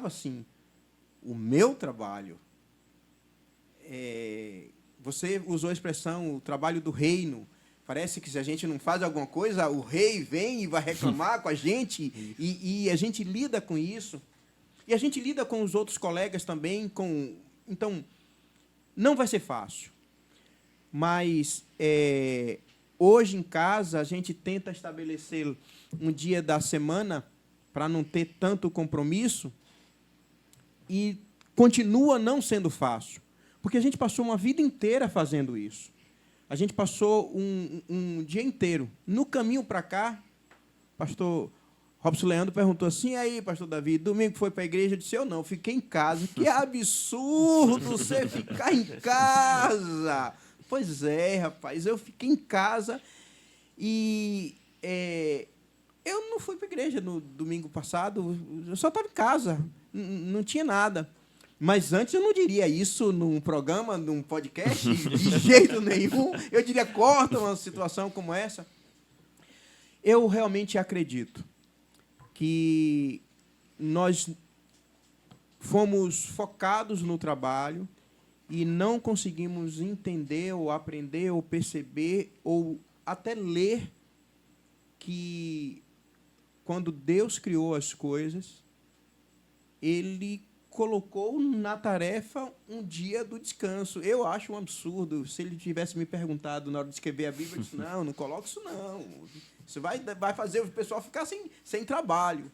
assim, o meu trabalho. Você usou a expressão, o trabalho do reino. Parece que se a gente não faz alguma coisa, o rei vem e vai reclamar com a gente, e a gente lida com isso. E a gente lida com os outros colegas também. Então, não vai ser fácil. Mas, hoje, em casa, a gente tenta estabelecer um dia da semana para não ter tanto compromisso, e continua não sendo fácil, porque a gente passou uma vida inteira fazendo isso. A gente passou um dia inteiro. No caminho para cá, pastor Robson Leandro perguntou assim: e aí, pastor Davi, domingo foi para a igreja? Eu disse: eu não, fiquei em casa. Que absurdo você ficar em casa! Pois é, rapaz, eu fiquei em casa e eu não fui para a igreja no domingo passado, eu só estava em casa, não tinha nada. Mas antes eu não diria isso num programa, num podcast, de jeito nenhum. Eu diria: corta uma situação como essa. Eu realmente acredito que nós fomos focados no trabalho e não conseguimos entender, ou aprender, ou perceber, ou até ler que, quando Deus criou as coisas, Ele colocou na tarefa um dia do descanso. Eu acho um absurdo. Se ele tivesse me perguntado na hora de escrever a Bíblia, eu disse: não coloque isso não. Isso vai fazer o pessoal ficar sem trabalho.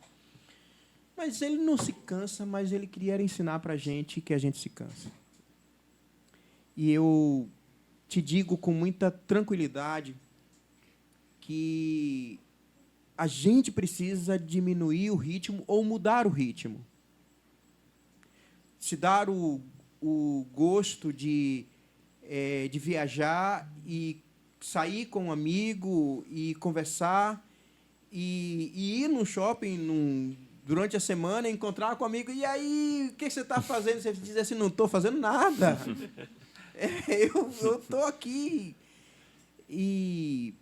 Mas ele não se cansa, mas ele queria ensinar para a gente que a gente se cansa. E eu te digo com muita tranquilidade que a gente precisa diminuir o ritmo ou mudar o ritmo. Se dar o gosto de viajar e sair com um amigo e conversar e ir no shopping durante a semana, encontrar com um amigo. E aí, o que você está fazendo? Você diz assim: não estou fazendo nada. Eu estou aqui. E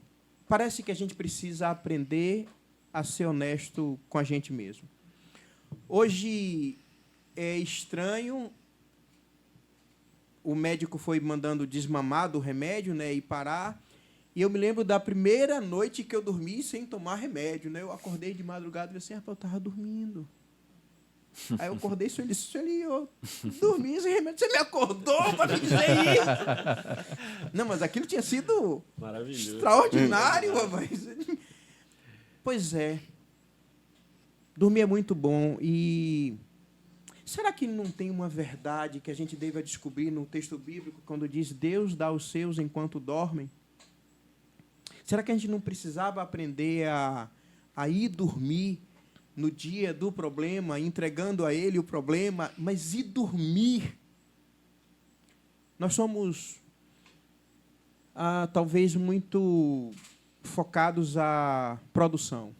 parece que a gente precisa aprender a ser honesto com a gente mesmo. Hoje é estranho, o médico foi mandando desmamar do remédio, né, e parar. E eu me lembro da primeira noite que eu dormi sem tomar remédio, né? Eu acordei de madrugada e falei assim: rapaz, eu estava dormindo. Aí eu acordei e disse: eu dormi sem remédio. Você me acordou para me dizer isso? Não, mas aquilo tinha sido extraordinário, rapaz. Pois é. Dormir é muito bom. E será que não tem uma verdade que a gente deva descobrir no texto bíblico, quando diz: Deus dá aos seus enquanto dormem? Será que a gente não precisava aprender a ir dormir no dia do problema, entregando a Ele o problema, mas ir dormir? Nós somos, talvez, muito focados à produção.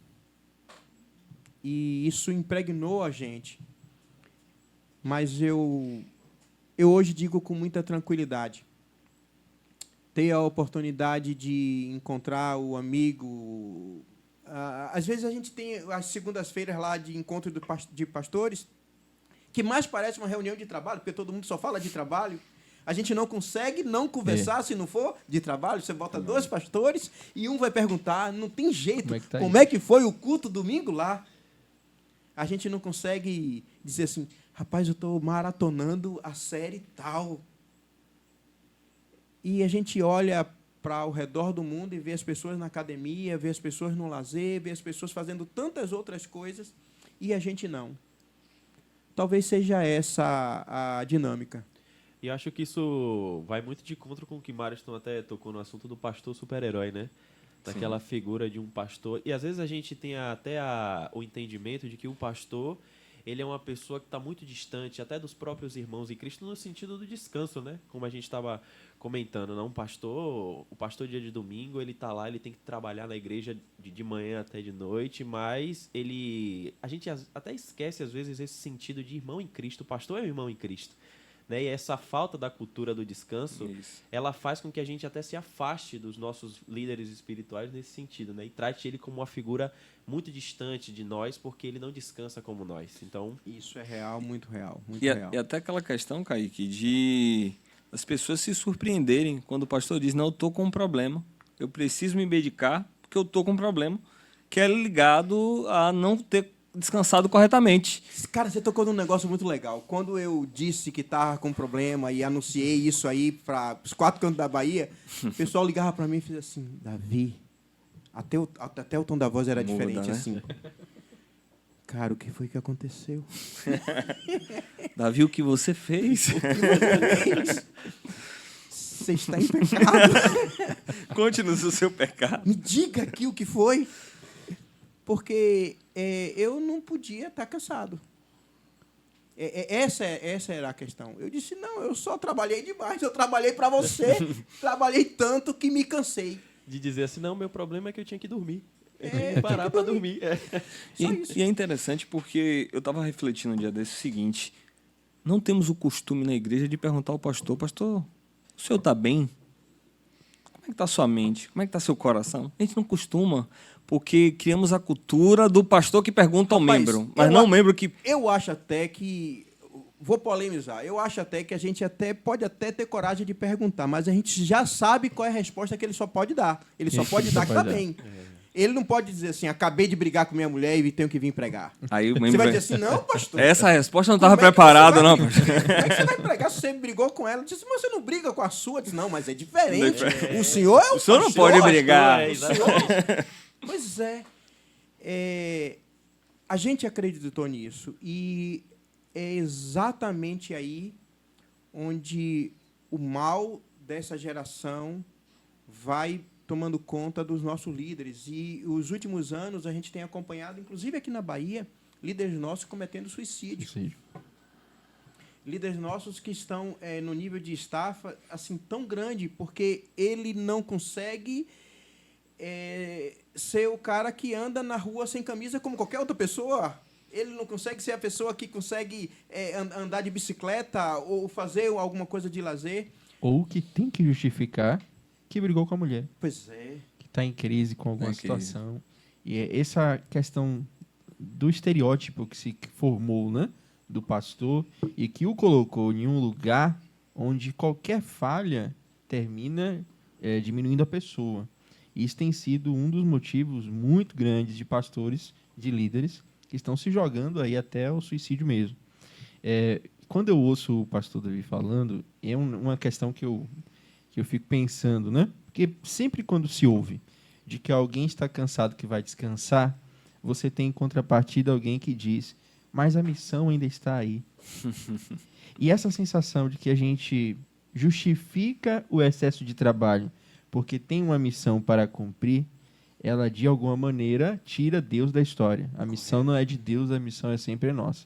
E isso impregnou a gente. Mas eu hoje digo com muita tranquilidade: ter a oportunidade de encontrar o amigo. Às vezes a gente tem as segundas-feiras lá de encontro de pastores, que mais parece uma reunião de trabalho, porque todo mundo só fala de trabalho. A gente não consegue não conversar se não for de trabalho. Você bota dois pastores e um vai perguntar, não tem jeito, como é que foi o culto domingo lá? A gente não consegue dizer assim: rapaz, eu estou maratonando a série tal. E a gente olha para ao redor do mundo e vê as pessoas na academia, vê as pessoas no lazer, vê as pessoas fazendo tantas outras coisas, e a gente não. Talvez seja essa a dinâmica. E acho que isso vai muito de encontro com o que Mariston até tocou no assunto do pastor super-herói, né? Daquela figura de um pastor. E às vezes a gente tem até o entendimento de que o pastor, ele é uma pessoa que está muito distante até dos próprios irmãos em Cristo, no sentido do descanso, né? Como a gente estava comentando, não? O pastor dia de domingo, ele está lá, ele tem que trabalhar na igreja de manhã até de noite, mas a gente até esquece às vezes esse sentido de irmão em Cristo. O pastor é um irmão em Cristo. né? E essa falta da cultura do descanso, Isso. ela faz com que a gente até se afaste dos nossos líderes espirituais nesse sentido, né? E trate ele como uma figura muito distante de nós, porque ele não descansa como nós. Então, Isso é real, muito real. Muito E, real. e até aquela questão, Kaique, de as pessoas se surpreenderem quando o pastor diz, não, eu estou com um problema, eu preciso me medicar porque eu estou com um problema, que é ligado a não ter descansado corretamente. Cara, você tocou num negócio muito legal. Quando eu disse que tava com problema e anunciei isso aí para os 4 cantos da Bahia, o pessoal ligava para mim e fez assim, Davi, até o tom da voz era Muda, diferente, né? assim. Cara, o que foi que aconteceu? Davi, o que você fez? Você está em pecado. Conte-nos o seu pecado. Me diga aqui o que foi. Porque eu não podia estar cansado. Essa era a questão. Eu disse, não, eu só trabalhei demais. Eu trabalhei para você. Trabalhei tanto que me cansei. de dizer assim, não, meu problema é que eu tinha que dormir. Eu É, tinha tinha que parar que para dormir. dormir. Só isso. E é interessante porque eu estava refletindo um dia desse o seguinte, não temos o costume na igreja de perguntar ao pastor, pastor, o senhor está bem? Como é que está a sua mente? Como é que está seu coração? A gente não costuma, porque criamos a cultura do pastor que pergunta ao Rapaz, membro, mas eu não a- o membro que... Eu acho até que... Vou polemizar. Eu acho até que a gente pode até ter coragem de perguntar, mas a gente já sabe qual é a resposta que ele só pode dar. Ele só Isso, pode dar que pode está dar. bem. Ele não pode dizer assim, acabei de brigar com minha mulher e tenho que vir pregar. Aí o Você membro vai vem- dizer assim, não, pastor. Essa resposta não Como estava é que preparada, você não. vai- pastor. Como é que você vai pregar se você brigou com ela? Eu disse, mas você não briga com a sua? Eu disse, não, mas é diferente. O senhor é o O senhor não pastor, pode brigar. É, o senhor- Pois é. A gente acreditou nisso. E é exatamente aí onde o mal dessa geração vai tomando conta dos nossos líderes. E os últimos anos a gente tem acompanhado, inclusive aqui na Bahia, líderes nossos cometendo suicídio. Líderes nossos que estão no nível de estafa assim tão grande, porque ele não consegue ser o cara que anda na rua sem camisa como qualquer outra pessoa. Ele não consegue ser a pessoa que consegue andar de bicicleta ou fazer alguma coisa de lazer. Ou que tem que justificar que brigou com a mulher, Pois é. que está em crise com alguma Em crise. situação. E é essa questão do estereótipo que se formou, né, do pastor e que o colocou em um lugar onde qualquer falha termina diminuindo a pessoa. Isso tem sido um dos motivos muito grandes de pastores, de líderes, que estão se jogando aí até o suicídio mesmo. Quando eu ouço o pastor Davi falando, é uma questão que eu fico pensando, né? Porque sempre quando se ouve de que alguém está cansado que vai descansar, você tem em contrapartida alguém que diz, mas a missão ainda está aí. E essa sensação de que a gente justifica o excesso de trabalho porque tem uma missão para cumprir, ela de alguma maneira tira Deus da história. A missão não é de Deus, a missão é sempre nossa.